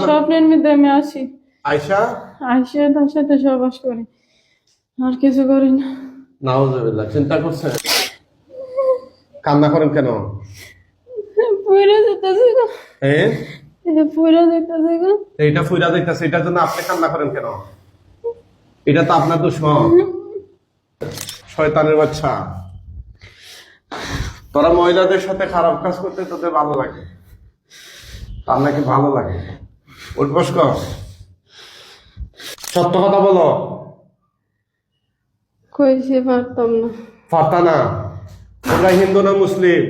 স্বপ্নের মধ্যে আমি আসি, আয়শা আসে তার সাথে সহবাস করি, আর কিছু করি না। নাউজুবিল্লাহ। চিন্তা করছেন? কান্না করেন কেন? পুইরা যেতেছে গো, হ্যাঁ, পুইরা যেতেছে গো। এইটা ফুইরা যাইতেছে, এটার জন্য আপনি কান্না করেন কেন? এটা তো আপনার দুশ্মন, শয়তানের বাচ্চা। তোরা মহিলাদের সাথে খারাপ কাজ করতে তোদের ভালো লাগে, তার নাকি ভালো লাগে। উঠবস কর, সত্য কথা বলো। কইছে পারতাম না। পারতা না? তোমরা হিন্দু না মুসলিম?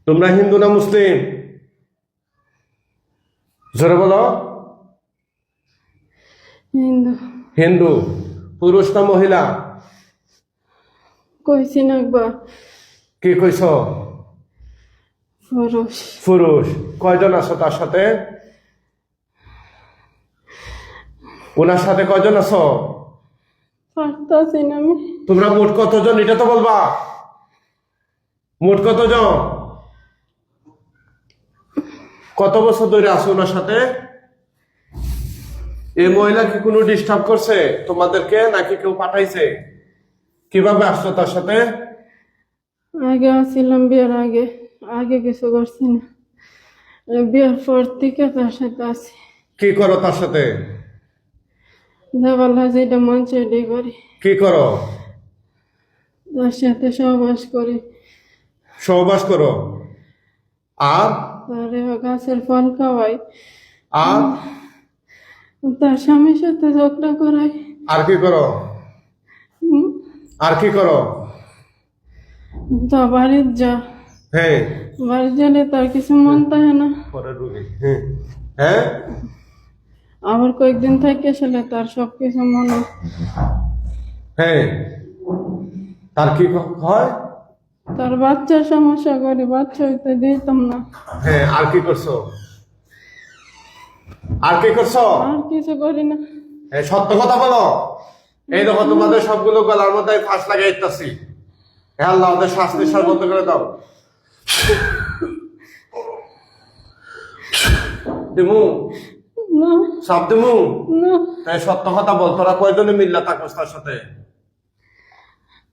তোমরা হিন্দু না মুসলিম? জোরে বলো। হিন্দু। হিন্দু। পুরুষ না মহিলা? কইছি না একবার। কি কইছ? পুরুষ। পুরুষ। কয়জন আছো তার সাথে? ওনার সাথে কয়জন আছো? পারতাছি না আমি। তোমরা মোট কতজন এটা তো বলবা? মোট কতজন? কত বছর ধরে আছো ওনার সাথে? এই মহিলা কি কোনো ডিস্টার্ব করছে তোমাদেরকে, নাকি কেউ পাঠাইছে? কিভাবে আসছো তার সাথে? আগে আসছিলাম বিয়ের আগে, আগে কিছু করছি না। বিয়ের পর থেকে তার সাথে আছি। কি করো তার সাথে? দেওয়ালা যেটা মন সেটাই করি। কি করো? তার সাথে সহবাস করি। সহবাস করো। আর তারে গাছের ফল খাওয়াই। আর তার স্বামীর সাথে ঝগড়া করাই। আর কি করো? আর কি করো? তা বাড়ির যা, হ্যাঁ, বাড়ির গেলে তার কিছু মন থাকে না। পরে রুগী। হ্যাঁ, হ্যাঁ, আবার কয়েকদিন থেকে আসলে তার সবকিছু মনে হ্যাঁ। তার কি হয়? তার বাচ্চার সমস্যা করি, বাচ্চা হইতে দিতাম না। হ্যাঁ, আর কি করছো? আর কি করছো? আর কিছু করি না। এই সত্য কথা বলো। এই দেখো তোমাদের সবগুলো গলার মধ্যে ফাঁস লাগাই দিতেছি। হে আল্লাহ, ওদের শ্বাস নিঃশ্বাস বন্ধ করে দাও। দিমু না সব দিমু। না, তাই সত্য কথা বল, তোরা কয়জনে মিল্লা থাকোস তার সাথে?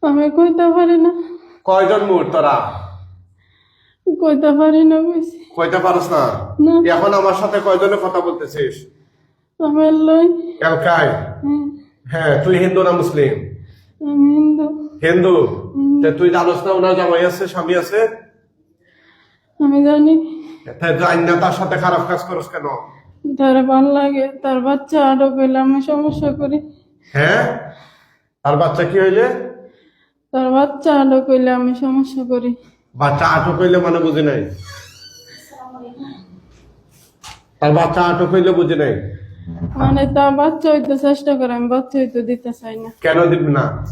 আমি কইতে পারি না। কয়জন মোট তোরা? কইতে পারি না কইছি। কইতে পারস না? না। এখন আমার সাথে কয়জনে কথা বলতেছিস? আমার লই। এলকাই। হ্যাঁ, হ্যাঁ, তুই হিন্দু না মুসলিম? আমি হিন্দু। হিন্দু। তা তুই জানোস না ওনার জামাই আছে, স্বামী আছে? আমি জানি। তাই জানি না, তার সাথে খারাপ কাজ করস কেন? তার ভাল লাগে, তার বাচ্চা আরো পেলে আমি সমস্যা করি। হ্যাঁ, তার বাচ্চা কি হইলে? তার বাচ্চা আরো কইলে আমি সমস্যা করি। বাচ্চা আটক হইলে মানে বুঝি নাই। তার বাচ্চা আটক হইলে বুঝি নাই। মানে তার বাচ্চা হইতে চেষ্টা করে, আমি বাচ্চা হইতে দিতে চাই না। কেন দিবি না?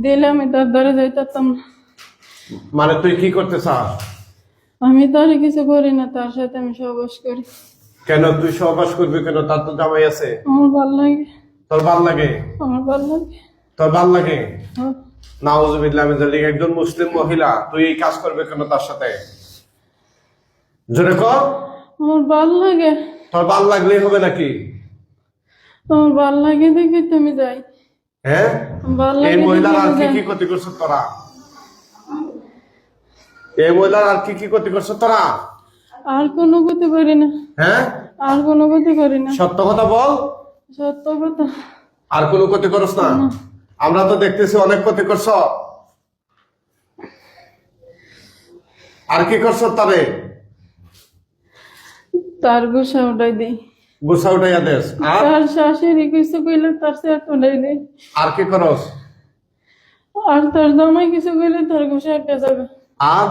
দিলে আমি তার ধরে যাইতাম না। মানে তুই কি করতে চাস? আমি তার কিছু করি না, তার সাথে আমি সহবাস করি। কেন তুই সহবাস করবি কেন? তার তো জামাই আছে। আমার ভাল লাগে। তোর ভাল লাগে? আমার ভাল লাগে। তোর ভাল লাগে? হ্যাঁ। নাউজুবিল্লাহ মিন যালিক। একজন মুসলিম মহিলা, তুই এই কাজ করবে কেন তার সাথে? জোরে কর। আমার ভাল লাগে। তোর ভাল লাগলেই হবে নাকি? আমার ভাল লাগে দেখে তুমি যাই। হ্যাঁ, ভাল এই লাগে মহিলার আর দেখে কি কি ক্ষতি করছো তোরা? এই মহিলার আর কি কি ক্ষতি করছো তোরা? আর কোনো ক্ষতি করি না। হ্যাঁ, আর কোনো ক্ষতি করি না। সত্য কথা বল। সত্য কথা। আর কোনো ক্ষতি করছ না? আমরা তো দেখতেছি অনেক ক্ষতি করছ। আর কি করছ তারে? তার গুসা উঠাই দিই। গুছা উঠাইয়া দেশ। আর তার শাশুড়ি কিছু কইলে তার সেট উঠাই দিই। আর কি করস? আর তার জামাই কিছু কইলে তার গুসা উঠে যাবে। আর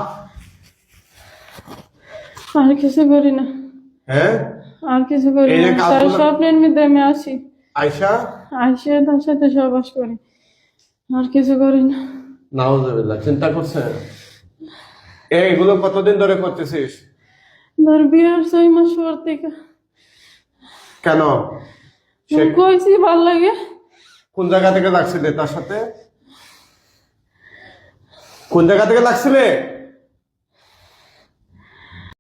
আর কিছু করি না। হ্যাঁ, আর কিছু করি এই যে না। তার কাজগুলো- স্বপ্নের মধ্যে আমি আসি, আয়শা আসে তার সাথে সহবাস করি, আর কিছু করি না। নাউজুবিল্লাহ। চিন্তা করছেন? এইগুলো কতদিন ধরে করতেছিস? ধর বিয়ার 6 মাস পর থেকে। কেন? সে কইছি ভাল লাগে। কোন জায়গা থেকে লাগছিলে তার সাথে? কোন জায়গা থেকে লাগছিলে?